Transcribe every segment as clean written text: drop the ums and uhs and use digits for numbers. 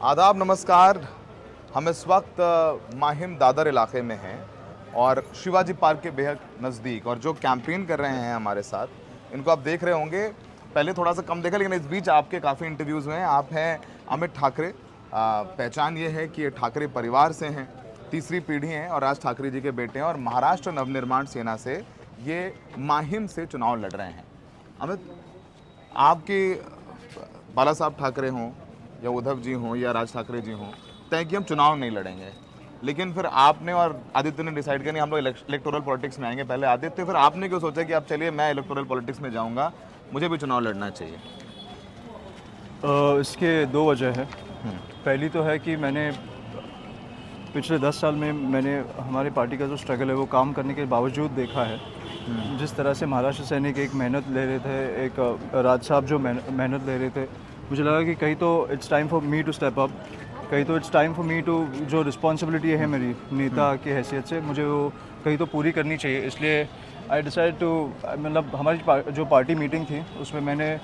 आदाब, नमस्कार। हम इस वक्त माहिम दादर इलाके में हैं और शिवाजी पार्क के बेहद नज़दीक, और जो कैंपेन कर रहे हैं हमारे साथ, इनको आप देख रहे होंगे। पहले थोड़ा सा कम देखा, लेकिन इस बीच आपके काफ़ी इंटरव्यूज़ हुए हैं। आप हैं अमित ठाकरे। पहचान ये है कि ये ठाकरे परिवार से हैं, तीसरी पीढ़ी हैं और राज ठाकरे जी के बेटे हैं, और महाराष्ट्र नवनिर्माण सेना से ये माहिम से चुनाव लड़ रहे हैं। अमित, आपके बाला साहब ठाकरे हों या उद्धव जी हों या राज ठाकरे जी हों, तय कि हम चुनाव नहीं लड़ेंगे, लेकिन फिर आपने और आदित्य ने डिसाइड किया नहीं, हम लोग इलेक्टोरल पॉलिटिक्स में आएंगे। पहले आदित्य, फिर आपने क्यों सोचा कि आप चलिए मैं इलेक्टोरल पॉलिटिक्स में जाऊंगा, मुझे भी चुनाव लड़ना चाहिए? इसके दो वजह है। पहली तो है कि मैंने पिछले 10 साल में मैंने हमारी पार्टी का जो स्ट्रगल है वो काम करने के बावजूद देखा है। जिस तरह से महाराष्ट्र सैनिक एक मेहनत ले रहे थे, एक राज साहब जो मेहनत ले रहे थे, मुझे लगा कि कहीं तो it's time for me to step up, कहीं तो it's time for me to, जो रिस्पॉन्सिबिलिटी है मेरी नेता की हैसियत से, मुझे वो कहीं तो पूरी करनी चाहिए। इसलिए आई डिसाइड टू, मतलब हमारी जो पार्टी मीटिंग थी उसमें मैंने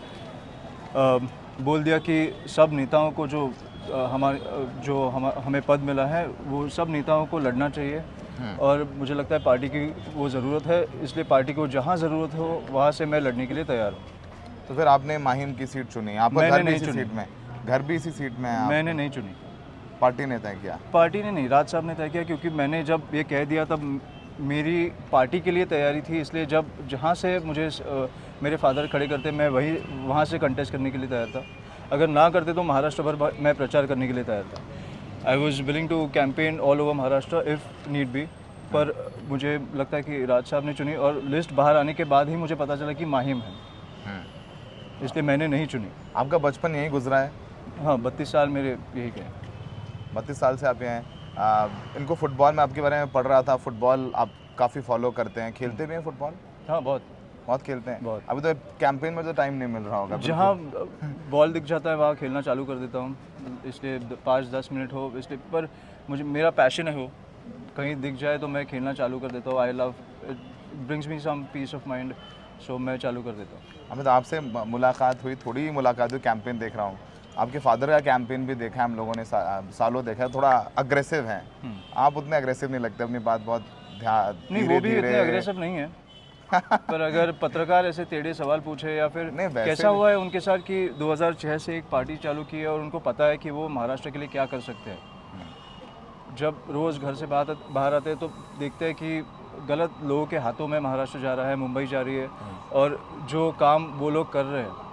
बोल दिया कि सब नेताओं को हमें पद मिला है वो सब नेताओं को लड़ना चाहिए, और मुझे लगता है पार्टी की वो ज़रूरत है, इसलिए पार्टी को जहाँ ज़रूरत हो वहाँ से मैं लड़ने के लिए तैयार हूँ। तो फिर आपने माहिम की सीट चुनी, आपका घर भी इसी सीट में, घर भी इसी सीट में है? मैंने नहीं चुनी, पार्टी ने तय किया? पार्टी ने नहीं, राज साहब ने तय किया, क्योंकि मैंने जब ये कह दिया तब मेरी पार्टी के लिए तैयारी थी, इसलिए जब जहाँ से मुझे मेरे फादर खड़े करते मैं वहाँ से कंटेस्ट करने के लिए तैयार था। अगर ना करते तो महाराष्ट्र भर मैं प्रचार करने के लिए तैयार था। I was willing to campaign all over Maharashtra if need be, पर मुझे लगता है कि राज साहब ने चुनी, और लिस्ट बाहर आने के बाद ही मुझे पता चला कि माहिम है, इसलिए मैंने नहीं चुनी। आपका बचपन यहीं गुजरा है? हाँ, 32 साल मेरे यही गए। 32 साल से आप यहाँ हैं। इनको फुटबॉल में आपके बारे में पढ़ रहा था, फुटबॉल आप काफ़ी फॉलो करते हैं, खेलते भी हैं फुटबॉल? हाँ, बहुत खेलते हैं। बहुत। अभी तो कैंपेन में तो टाइम नहीं मिल रहा होगा। जहाँ बॉल दिख जाता है वहाँ खेलना चालू कर देता हूँ, इसलिए 5-10 मिनट हो इसलिए, पर मेरा पैशन है वो, कहीं दिख जाए तो मैं खेलना चालू कर देता हूँ। I love it, brings me some peace of mind, so मैं चालू कर देता हूँ। अमित, आपसे मुलाकात हुई, थोड़ी ही मुलाकात हुई, कैंपेन देख रहा हूँ। आपके फादर का कैंपेन भी देखा है हम लोगों ने, सालों देखा है, थोड़ा अग्रेसिव है। आप उतने अग्रेसिव नहीं लगते, अपनी बात बहुत ध्यान, नहीं, वो भी इतने अग्रेसिव नहीं है। पर अगर पत्रकार ऐसे टेढ़े सवाल पूछे या फिर कैसा हुआ है उनके साथ कि 2006 से एक पार्टी चालू की है और उनको पता है कि वो महाराष्ट्र के लिए क्या कर सकते हैं, जब रोज़ घर से बाहर आते हैं तो देखते हैं कि गलत लोगों के हाथों में महाराष्ट्र जा रहा है, मुंबई जा रही है, और जो काम वो लोग कर रहे हैं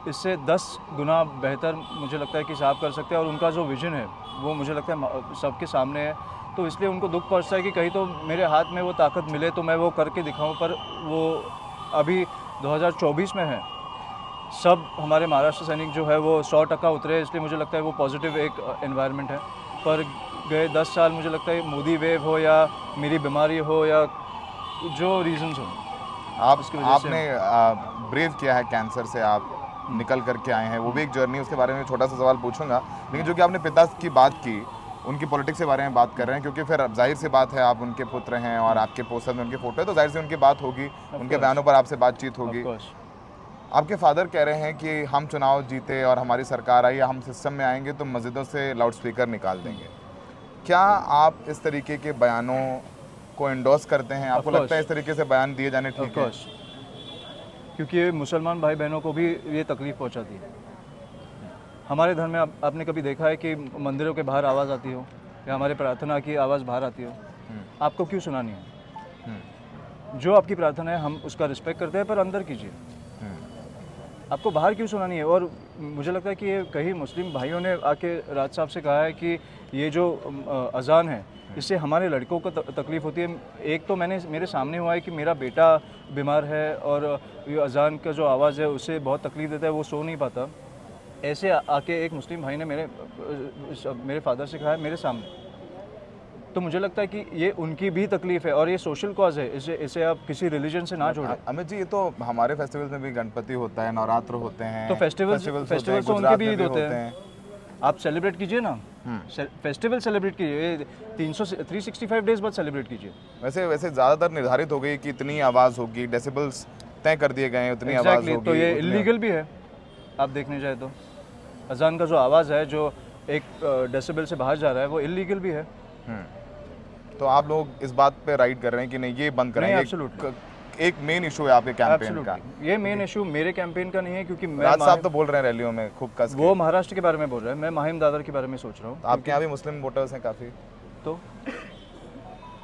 इससे 10 गुना बेहतर मुझे लगता है कि साहब कर सकते हैं, और उनका जो विजन है वो मुझे लगता है सबके सामने है। तो इसलिए उनको दुख पहुंचता है कि कहीं तो मेरे हाथ में वो ताकत मिले तो मैं वो करके दिखाऊं, पर वो अभी 2024 में है। सब हमारे महाराष्ट्र सैनिक जो है वो 100% उतरे, इसलिए मुझे लगता है वो पॉजिटिव एक एनवायरनमेंट है। पर गए 10 साल मुझे लगता है मोदी वेव हो या मेरी बीमारी हो या जो रीजंस हो, आपने ब्रेव किया है, कैंसर से आप निकल करके आए हैं, वो भी एक जर्नी, उसके बारे में छोटा सा सवाल पूछूंगा। लेकिन जो कि आपने पिता की बात की, उनकी पॉलिटिक्स के बारे में बात कर रहे हैं, क्योंकि फिर जाहिर सी बात है आप उनके पुत्र हैं और आपके पोस्टर में उनके फोटो है, तो जाहिर से उनकी बात होगी, उनके बयानों पर आपसे बातचीत होगी। आपके फादर कह रहे हैं कि हम चुनाव जीते और हमारी सरकार आई, हम सिस्टम में आएंगे तो मस्जिदों से लाउड स्पीकर निकाल देंगे। क्या आप इस तरीके के बयानों को एंडोर्स करते हैं? आपको लगता है इस तरीके से बयान दिए जाने ठीक है? क्योंकि मुसलमान भाई बहनों को भी ये तकलीफ पहुंचाती है। हमारे धर्म में आपने कभी देखा है कि मंदिरों के बाहर आवाज़ आती हो या हमारे प्रार्थना की आवाज़ बाहर आती हो? आपको क्यों सुनानी है? जो आपकी प्रार्थना है हम उसका रिस्पेक्ट करते हैं, पर अंदर कीजिए, आपको बाहर क्यों सुनानी है? और मुझे लगता है कि ये कई मुस्लिम भाइयों ने आके राज साहब से कहा है कि ये जो अजान है इससे हमारे लड़कों को तकलीफ़ होती है। एक तो मेरे सामने हुआ है कि मेरा बेटा बीमार है और ये अजान का जो आवाज़ है उससे बहुत तकलीफ़ देता है, वो सो नहीं पाता। ऐसे आके एक मुस्लिम भाई ने मेरे फादर से कहा है मेरे सामने, तो मुझे लगता है कि ये उनकी भी तकलीफ़ है और ये सोशल कॉज है, इसे आप किसी रिलीजन से ना जोड़ें। अमित जी, ये तो हमारे फेस्टिवल्स में भी गणपति होता है, नवरात्र होते हैं, तो फेस्टिवल्स तो उनके भी ईद होते हैं। आप सेलिब्रेट कीजिए ना, फेस्टिवल सेलिब्रेट कीजिए, 365 डेज बाद सेलिब्रेट कीजिए। वैसे ज़्यादातर निर्धारित हो गई कि इतनी आवाज़ होगी, डेसिबल्स तय कर दिए गए हैं, उतनी आवाज़ होगी। तो ये इलीगल भी है, आप देखने जाए तो अजान का जो आवाज़ है, जो एक डेसिबल से बाहर जा रहा है वो इलीगल भी है। तो आप लोग इस बात पे राइट कर रहे हैं कि नहीं ये बंद करेंगे? एब्सोल्युटली एक मेन इशू है आपके कैंपेन का। ये मेन इशू मेरे कैंपेन का नहीं है, क्योंकि राज साहब तो बोल रहे हैं रैलियों में खूब कस के। वो महाराष्ट्र के बारे में बोल रहे हैं, मैं माहिम दादर के बारे में सोच रहा हूँ। आपके यहाँ भी मुस्लिम वोटर्स हैं काफ़ी, तो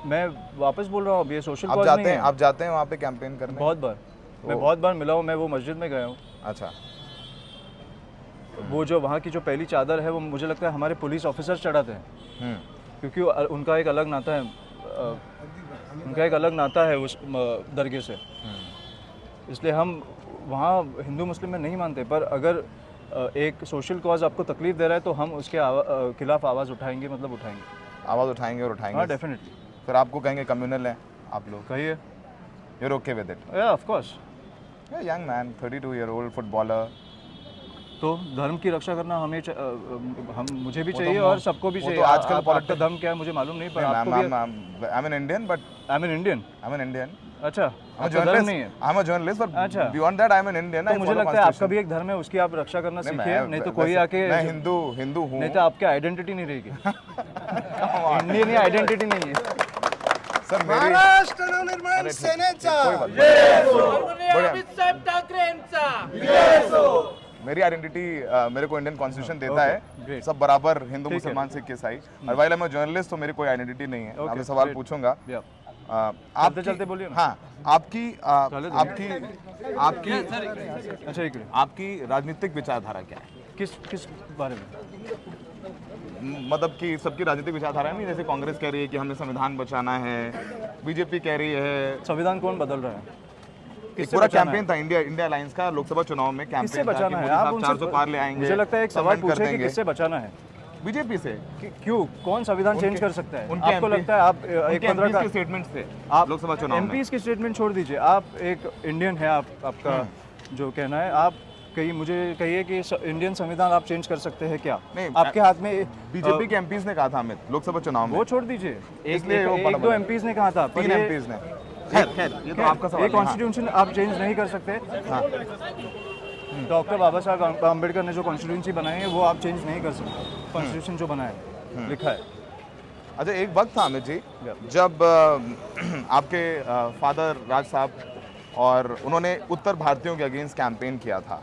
मैं वापस बोल रहा हूँ, अब ये सोशल आप कॉज जाते नहीं हैं, है। आप जाते हैं वहाँ पे कैंपेन करने? बहुत बार मैं बहुत बार मिला हूँ, मैं वो मस्जिद में गया हूँ। अच्छा, वो जो वहाँ की जो पहली चादर है वो मुझे लगता है हमारे पुलिस ऑफिसर चढ़ाते हैं, क्योंकि उनका एक अलग नाता है, उनका एक अलग नाता है उस दरगाह से। इसलिए हम वहाँ हिंदू मुस्लिम में नहीं मानते, पर अगर एक सोशल कॉज आपको तकलीफ दे रहा है तो हम उसके खिलाफ आवाज़ उठाएंगे, मतलब उठाएंगे, आवाज़ उठाएंगे और उठाएंगे। हाँ डेफिनेटली। फिर आपको कहेंगे कम्युनल है आप लोग? कहिए। You're okay with it? या of course. Young man, 32-year-old footballer. तो धर्म की रक्षा करना हमें हम मुझे भी चाहिए और सबको भी चाहिए। आजकल आपका धर्म क्या है मुझे मालूम नहीं, पर आपको भी। I'm an Indian, but I'm an Indian। I'm an Indian. अच्छा, I'm a आपका धर्म नहीं है? I'm a journalist, but अच्छा। beyond that I'm an Indian. तो मुझे लगता है आपका भी एक धर्म है, उसकी आप रक्षा करना सीखिए, नहीं तो कोई आके। मैं हिंदू हूँ। नहीं तो आपकी आइडेंटिटी नहीं रहेगी। इंडियन आइडेंटिटी नहीं है सर। महाराष्ट्र नवनिर्माण सेनेचा मेरी आइडेंटिटी मेरे को इंडियन कॉन्स्टिट्यूशन देता है, सब बराबर हिंदू मुसलमान सिख ईसाई। और while I am a journalist तो मेरी कोई आइडेंटिटी नहीं है। आपसे सवाल पूछूंगा, आप चलते बोलिए ना। हाँ, आपकी अच्छा एक आपकी राजनीतिक विचारधारा क्या है? किस बारे में? मतलब कि सबकी राजनीतिक विचारधारा नहीं, जैसे कांग्रेस कह रही है कि हमें संविधान बचाना है, बीजेपी कह रही है। संविधान कौन बदल रहा है? एक पूरा कैंपेन था इंडिया अलायंस का लोकसभा चुनाव में, कैंपेन किससे था बचाना कि है? मोदी आप साहब उनसे 400 पार ले आएंगे। मुझे लगता है एक सवाल पूछे कि किससे बचाना है? बीजेपी से। क्यों? कौन संविधान चेंज कर सकता है? उनके आपको लगता है आप एक 15 का स्टेटमेंट्स थे आप लोकसभा चुनाव में? एमपीज के स्टेटमेंट छोड़ दीजिए, आप एक इंडियन है, आपका जो कहना है, आप मुझे कहिए कि इंडियन संविधान आप चेंज कर सकते हैं क्या? नहीं, आपके हाथ में बीजेपी के एमपीज ने कहा था अमित लोकसभा चुनाव में। वो छोड़ दीजिए, इसलिए एक दो एमपीज ने कहा था, 3 एमपीज ने। खैर ये तो आपका सवाल है। कॉन्स्टिट्यूशन आप चेंज नहीं कर सकते। डॉक्टर बाबा साहब अम्बेडकर ने जो कॉन्स्टिट्यूंसी बनाई है वो आप चेंज नहीं कर सकते। कॉन्स्टिट्यूशन जो बनाया है लिखा है। अच्छा, एक वक्त था अमित जी जब आपके फादर राज साहब और उन्होंने उत्तर भारतीयों के अगेंस्ट कैंपेन किया था,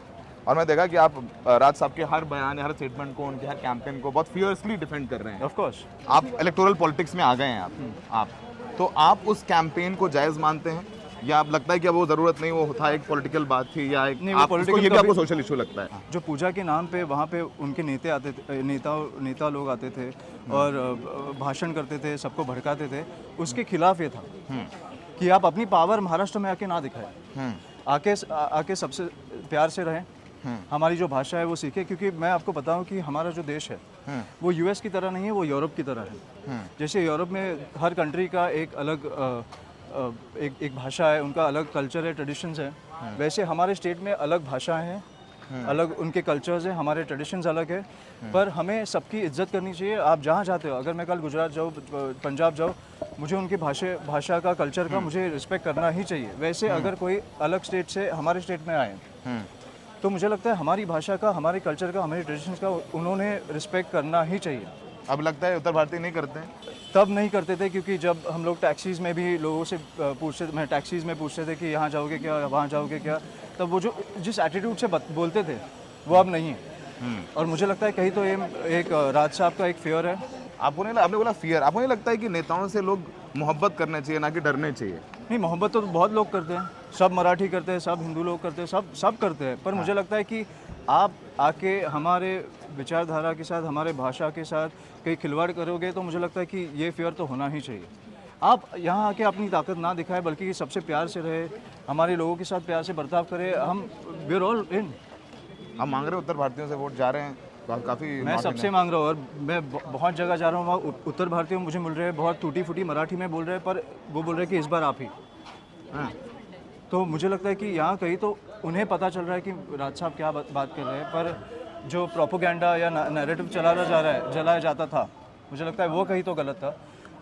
और मैं देखा कि आप राज साहब के हर बयान, हर स्टेटमेंट को, उनके हर कैंपेन को बहुत फियर्सली डिफेंड कर रहे हैं। ऑफ कोर्स आप इलेक्टोरल पॉलिटिक्स में आ गए हैं आप तो आप उस कैंपेन को जायज़ मानते हैं, या आप लगता है कि अब वो ज़रूरत नहीं, वो था एक पॉलिटिकल बात थी, या एक नहीं, आप उसको ये भी आपको सोशल इशू लगता है? जो पूजा के नाम पे वहाँ पे उनके नेता आते थे, नेता लोग आते थे और भाषण करते थे, सबको भड़काते थे, उसके खिलाफ ये था कि आप अपनी पावर महाराष्ट्र में आके ना दिखाएं, आके सबसे प्यार से रहें, हमारी जो भाषा है वो सीखे। क्योंकि मैं आपको बताऊं कि हमारा जो देश है वो यूएस की तरह नहीं है, वो यूरोप की तरह है। जैसे यूरोप में हर कंट्री का एक अलग एक भाषा है, उनका अलग कल्चर है, ट्रेडिशंस है, वैसे हमारे स्टेट में अलग भाषाएं हैं, अलग उनके कल्चर्स हैं, हमारे ट्रेडिशंस अलग है, पर हमें सबकी इज्जत करनी चाहिए। आप जहाँ जाते हो, अगर मैं कल गुजरात जाऊँ, पंजाब जाऊँ, मुझे उनकी भाषा का, कल्चर का मुझे रिस्पेक्ट करना ही चाहिए। वैसे अगर कोई अलग स्टेट से हमारे स्टेट में आए तो मुझे लगता है हमारी भाषा का, हमारे कल्चर का, हमारे ट्रेडिशंस का उन्होंने रिस्पेक्ट करना ही चाहिए। अब लगता है उत्तर भारतीय नहीं करते हैं? तब नहीं करते थे, क्योंकि जब हम लोग टैक्सीज़ में भी लोगों से पूछते, मैं टैक्सीज़ में पूछते थे कि यहाँ जाओगे क्या, वहाँ जाओगे क्या, तब वो जो जिस एटीट्यूड से बोलते थे वो अब नहीं है। और मुझे लगता है कहीं तो ये एक राज साहब का एक फेयर है। आपने बोला फियर, आपको नहीं लगता है कि नेताओं से लोग मोहब्बत करना चाहिए, ना कि डरने चाहिए? नहीं, मोहब्बत तो बहुत लोग करते हैं, सब मराठी करते हैं, सब हिंदू लोग करते हैं, सब करते हैं, पर मुझे लगता है कि आप आके हमारे विचारधारा के साथ, हमारे भाषा के साथ कहीं खिलवाड़ करोगे तो मुझे लगता है कि ये फेयर तो होना ही चाहिए। आप यहाँ आके अपनी ताकत ना दिखाए, बल्कि सबसे प्यार से रहे, हमारे लोगों के साथ प्यार से बर्ताव करें। हम वी आर ऑल इन। हम मांग रहे उत्तर भारतीयों से वोट, जा रहे हैं काफ़ी। मैं सबसे मांग रहा हूँ, और मैं बहुत जगह जा रहा हूँ, वहाँ उत्तर भारतीय मुझे मिल रहे हैं, बहुत टूटी फूटी मराठी में बोल रहे हैं, पर वो बोल रहे हैं कि इस बार आप ही। तो मुझे लगता है कि यहाँ कहीं तो उन्हें पता चल रहा है कि राज साहब क्या बात कर रहे हैं, पर जो प्रोपोगेंडा या नैरेटिव चलाया जाता था, मुझे लगता है वो कहीं तो गलत था।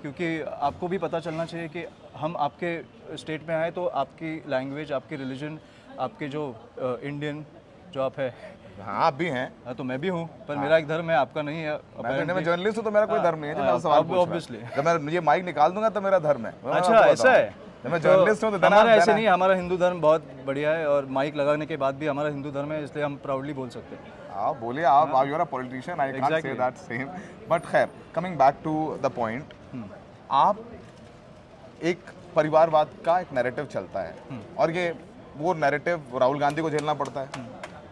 क्योंकि आपको भी पता चलना चाहिए कि हम आपके स्टेट में आए तो आपकी लैंग्वेज, आपकी रिलीजन, आपके जो इंडियन जो आप है, हाँ आप भी हैं। हाँ, तो मैं भी हूँ, पर मेरा एक धर्म है, आपका नहीं है। मैं जर्नलिस्ट हूँ तो मेरा कोई धर्म नहीं है जो मैं सवाल पूछ ऑब्वियसली। रहा हूँ। जब मैं ये माइक निकाल दूंगा तो मेरा धर्म है। अच्छा ऐसा है। जब मैं जर्नलिस्ट हूँ तो हमारा ऐसे नहीं, हमारा हिंदू धर्म बहुत बढ़िया है और माइक लगाने के बाद भी हमारा हिंदू धर्म है, इसलिए हम प्राउडली बोल सकते हैं। आप बोलिए, आप you are a politician, I can't say that same, but खैर coming back to the point, आप एक परिवारवाद का एक नैरेटिव चलता है और ये वो नैरेटिव राहुल गांधी को झेलना पड़ता है,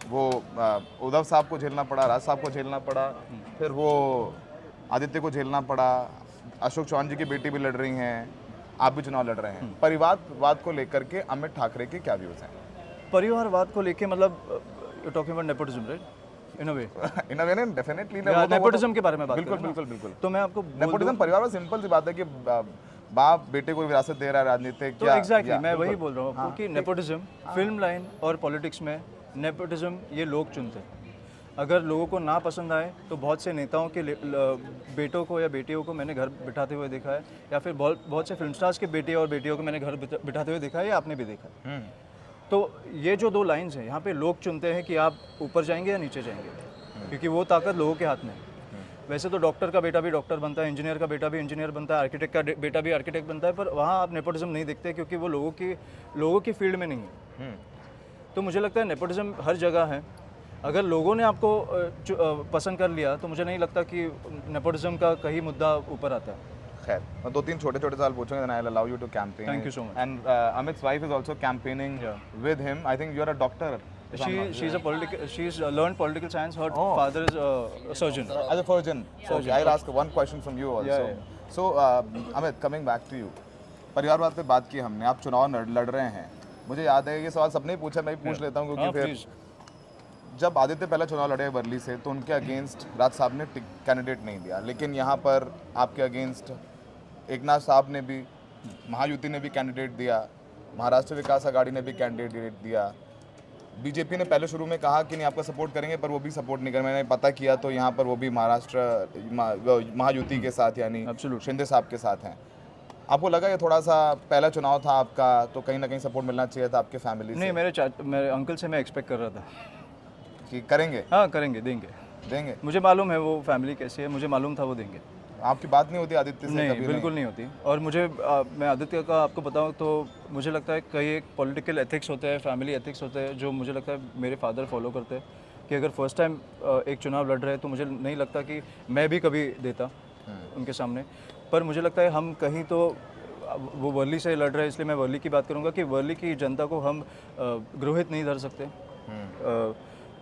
वो उद्धव साहब को झेलना पड़ा, राज साहब को झेलना पड़ा, फिर वो आदित्य को झेलना पड़ा, अशोक चौहान जी की बेटी भी लड़ रही हैं, आप भी चुनाव लड़ रहे हैं। परिवारवाद को लेकर के अमित ठाकरे के क्या व्यूज हैं? परिवारवाद को लेके मतलब you talking about nepotism right? In a way नहीं डेफिनेटली नेपोटिज्म के बारे में बात बिल्कुल बिल्कुल बिल्कुल। तो मैं आपको नेपोटिज्म परिवार में सिंपल सी बात है कि बाप बेटे को विरासत दे रहा है राजनीतिक, तो एग्जैक्टली मैं वही बोल रहा हूँ आपको कि नेपोटिज्म फिल्म लाइन और पॉलिटिक्स में नेपोटिज्म ये लोग चुनते हैं। अगर लोगों को ना पसंद आए तो बहुत से नेताओं के बेटों को या बेटियों को मैंने घर बिठाते हुए देखा है, या फिर बहुत से फिल्म स्टार्स के बेटे और बेटियों को मैंने घर बिठाते हुए देखा है, या आपने भी देखा है। तो ये जो दो लाइंस हैं, यहाँ पे लोग चुनते हैं कि आप ऊपर जाएंगे या नीचे जाएंगे, क्योंकि वो ताकत लोगों के हाथ में है। वैसे तो डॉक्टर का बेटा भी डॉक्टर बनता है, इंजीनियर का बेटा भी इंजीनियर बनता है, आर्किटेक्ट का बेटा भी आर्किटेक्ट बनता है, पर वहाँ आप नेपोटिज्म नहीं देखते क्योंकि वो लोगों की फील्ड में नहीं है। तो मुझे लगता है नेपोटिज्म हर जगह है। अगर लोगों ने आपको पसंद कर लिया तो मुझे नहीं लगता कि नेपोटिज्म का कहीं मुद्दा ऊपर आता है। खैर मैं दो तीन छोटे सवाल पूछूंगा, then I'll allow you to campaign. Thank you so much. And Amit's wife is also campaigning with him. I think you are a doctor. She's learned political science. Her father is a surgeon. As a surgeon. Okay, I'll ask one question from you also. So Amit, coming back to you. परिवारवाद पे बात की हमने, आप चुनाव लड़ रहे हैं। मुझे याद है ये सवाल सबने पूछा, मैं भी पूछ लेता हूँ क्योंकि फिर जब आदित्य पहला चुनाव लड़े वर्ली से तो उनके अगेंस्ट राज साहब ने कैंडिडेट नहीं दिया, लेकिन यहाँ पर आपके अगेंस्ट एकनाथ साहब ने भी, महायुति ने भी कैंडिडेट दिया, महाराष्ट्र विकास आघाड़ी ने भी कैंडिडेट दिया, बीजेपी ने पहले शुरू में कहा कि नहीं आपका सपोर्ट करेंगे, पर वो भी सपोर्ट नहीं कर, मैंने पता किया तो यहाँ पर वो भी महाराष्ट्र महायुति के साथ यानी शिंदे साहब के साथ हैं। आपको लगा ये थोड़ा सा पहला चुनाव था आपका तो कहीं ना कहीं सपोर्ट मिलना चाहिए था आपके फैमिली से? नहीं, मेरे अंकल से मैं एक्सपेक्ट कर रहा था कि करेंगे। हाँ करेंगे, देंगे। मुझे मालूम है वो फैमिली कैसी है, मुझे मालूम था वो देंगे। आपकी बात नहीं होती आदित्य से? नहीं, बिल्कुल नहीं होती। और मुझे मैं आदित्य का आपको बताऊं तो मुझे लगता है कई एक पॉलिटिकल एथिक्स होते हैं, फैमिली एथिक्स होते हैं जो मुझे लगता है मेरे फादर फॉलो करते हैं कि अगर फर्स्ट टाइम एक चुनाव लड़ रहे हैं तो मुझे नहीं लगता कि मैं भी कभी देता उनके सामने। पर मुझे लगता है हम कहीं तो वो वर्ली से लड़ रहे हैं, इसलिए मैं वर्ली की बात करूँगा कि वर्ली की जनता को हम गृहित नहीं धर सकते,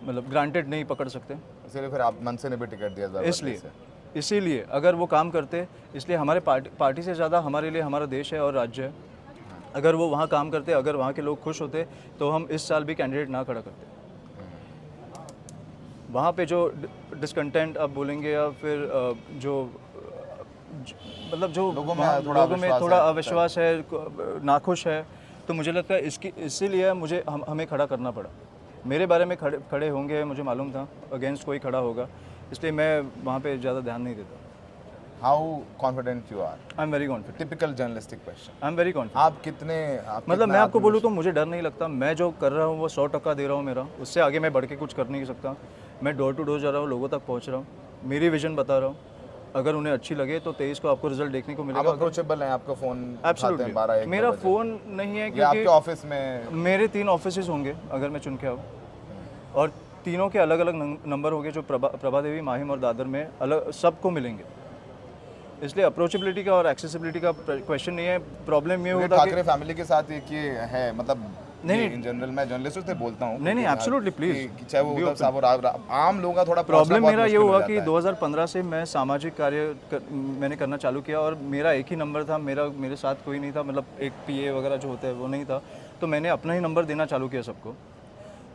मतलब ग्रांटेड नहीं पकड़ सकते। इसलिए फिर आप मनसे ने भी टिकट दिया? इसीलिए अगर वो काम करते, इसलिए हमारे पार्टी से ज़्यादा हमारे लिए हमारा देश है और राज्य है। अगर वो वहाँ काम करते, अगर वहाँ के लोग खुश होते तो हम इस साल भी कैंडिडेट ना खड़ा करते। वहाँ पे जो डिसकंटेंट आप बोलेंगे या फिर मतलब जो लोगों में थोड़ा अविश्वास है, नाखुश है, तो मुझे लगता है इसीलिए मुझे हमें खड़ा करना पड़ा। मेरे बारे में खड़े होंगे, मुझे मालूम था अगेंस्ट कोई खड़ा होगा, इसलिए मैं वहाँ पे ज़्यादा ध्यान नहीं देता। How confident you are? I am very confident. Typical journalistic question. I am very confident. आप कितने मतलब मैं आपको बोलूँ तो मुझे डर नहीं लगता। मैं जो कर रहा हूँ वो 100% दे रहा हूँ मेरा, उससे आगे मैं बढ़ के कुछ कर नहीं सकता। मैं डोर टू डोर जा रहा हूँ, लोगों तक पहुँच रहा हूँ, मेरी विजन बता रहा हूँ। अगर उन्हें अच्छी लगे तो 23 को आपको रिजल्ट देखने को मिलेगा। आप अप्रोचेबल हैं, आपका फ़ोन उठाते हैं 12-1 मेरा फ़ोन नहीं है क्योंकि आपके ऑफिस में मेरे 3 ऑफिसेज होंगे अगर मैं चुन के आऊँ, और तीनों के अलग अलग नंबर होंगे जो प्रभा देवी, माहिम और दादर में अलग सबको मिलेंगे। इसलिए अप्रोचेबिलिटी का और एक्सेसिबिलिटी का क्वेश्चन नहीं है। प्रॉब्लम ये होता है ठाकरे फैमिली के साथ एक ये है, मतलब नहीं इन जनरल मैं जर्नलिस्ट से बोलता हूँ। नहीं एब्सोल्युटली प्लीज, चाहे वो उद्धव साहब और आम लोगों का थोड़ा प्रॉब्लम मेरा ये हुआ कि 2015 से मैं सामाजिक कार्य मैंने करना चालू किया और मेरा एक ही नंबर था, मेरे साथ कोई नहीं था, मतलब एक PA वगैरह जो होता है वो नहीं था, तो मैंने अपना ही नंबर देना चालू किया सबको।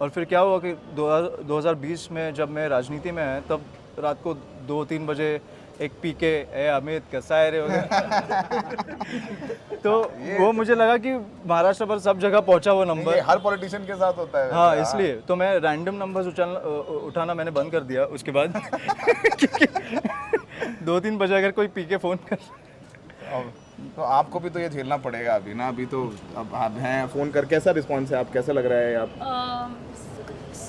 और फिर क्या हुआ कि 2020 में जब मैं राजनीति में आया तब रात को 2-3 बजे एक PK ए अमित कैसा है रे तो वो मुझे लगा कि महाराष्ट्र पर सब जगह पहुंचा वो नंबर। हर पॉलिटिशियन के साथ होता है। हाँ, इसलिए तो मैं रैंडम नंबर्स उठाना मैंने बंद कर दिया उसके बाद 2-3 बजे अगर कोई PK फ़ोन कर तो आपको भी तो ये झेलना पड़ेगा अभी ना। अभी तो अब आप हैं फ़ोन कर, कैसा रिस्पॉन्स है, आप कैसा लग रहा है आप?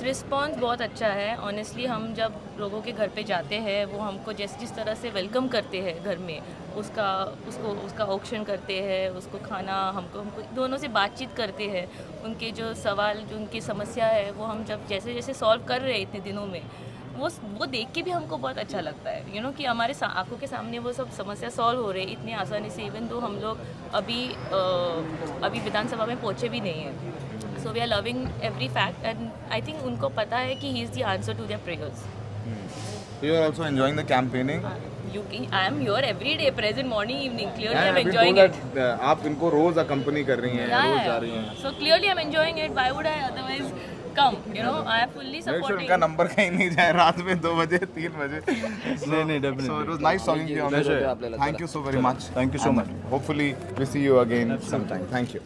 रिस्पॉन्स बहुत अच्छा है ऑनेस्टली। हम जब लोगों के घर पे जाते हैं वो हमको जिस तरह से वेलकम करते हैं घर में, उसका ऑक्शन करते हैं, उसको खाना हमको दोनों से बातचीत करते हैं। उनके जो सवाल, जो उनकी समस्या है वो हम जब जैसे जैसे सॉल्व कर रहे हैं इतने दिनों में, वो देख के भी हमको बहुत अच्छा लगता है। कि हमारे आंखों के सामने वो सब समस्या सॉल्व हो रही है इतनी आसानी से, इवन तो हम लोग अभी विधानसभा में पहुँचे भी नहीं हैं। So we are loving every fact and I think उनको पता है कि he is the answer to their prayers. You are also enjoying the campaigning? I am here every day, present, morning, evening, clearly I am enjoying it. आप इनको रोज accompany कर रही हैं, रोज जा रही हैं। So clearly I am enjoying it, why would I otherwise come, I am fully supporting. उनका number कहीं नहीं जाए रात में 2 बजे 3 बजे। नहीं, definitely. So it was nice talking to you. Thank you so very much. Thank you so much. Hopefully we see you again sometime. Thank you.